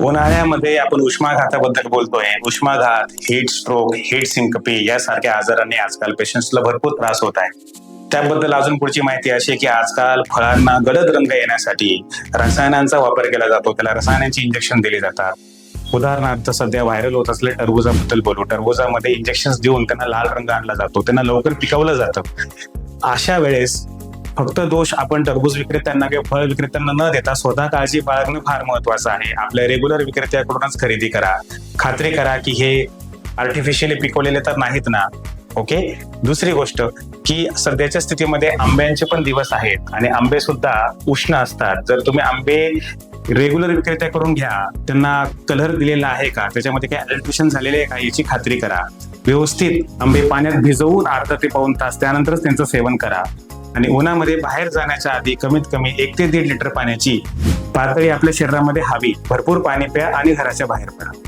उन्हाळ्यामध्ये आपण उष्माघाताबद्दल बोलतोय. उष्माघात, हीट स्ट्रोक, हीट सिंकपी यासारख्या आजारांनी आजकाल पेशंट्सला भरपूर त्रास होत आहे. त्याबद्दल अजून पुढची माहिती अशी आहे की आजकाल फळांना गडद रंग येण्यासाठी रसायनांचा वापर केला जातो. त्याला रसायनांची इंजेक्शन दिली जातात. उदाहरणार्थ सध्या व्हायरल होत असलेल्या टरबुजाबद्दल बोलू. टरबुजामध्ये इंजेक्शन देऊन त्यांना लाल रंग आणला जातो, त्यांना लवकर पिकवलं जातं. अशा वेळेस फक्त दोष आपण टरबूज विक्रेत्यांना किंवा फळ विक्रेत्यांना न देता स्वतः काळजी बाळगणं फार महत्वाचं आहे. आपल्या रेग्युलर विक्रेत्याकडूनच खरेदी करा. खात्री करा की हे आर्टिफिशियली पिकवलेले तर नाहीत ना. ओके. दुसरी गोष्ट की सध्याच्या स्थितीमध्ये आंब्यांचे पण दिवस आहेत आणि आंबे सुद्धा उष्ण असतात. जर तुम्ही आंबे रेग्युलर विक्रेत्याकडून घ्या, त्यांना कलर दिलेला आहे का, त्याच्यामध्ये काही अडल्ट्रेशन झालेले आहे का याची खात्री करा. व्यवस्थित आंबे पाण्यात भिजवून अर्धा ते पाऊण तास त्यानंतरच त्यांचं सेवन करा. आणि उन्हामध्ये बाहेर जाण्याच्या आधी कमीत कमी 1 ते 1.5 लिटर पाण्याची पातळी आपल्या शरीरामध्ये हवी. भरपूर पाणी प्या आणि घराच्या बाहेर पडा.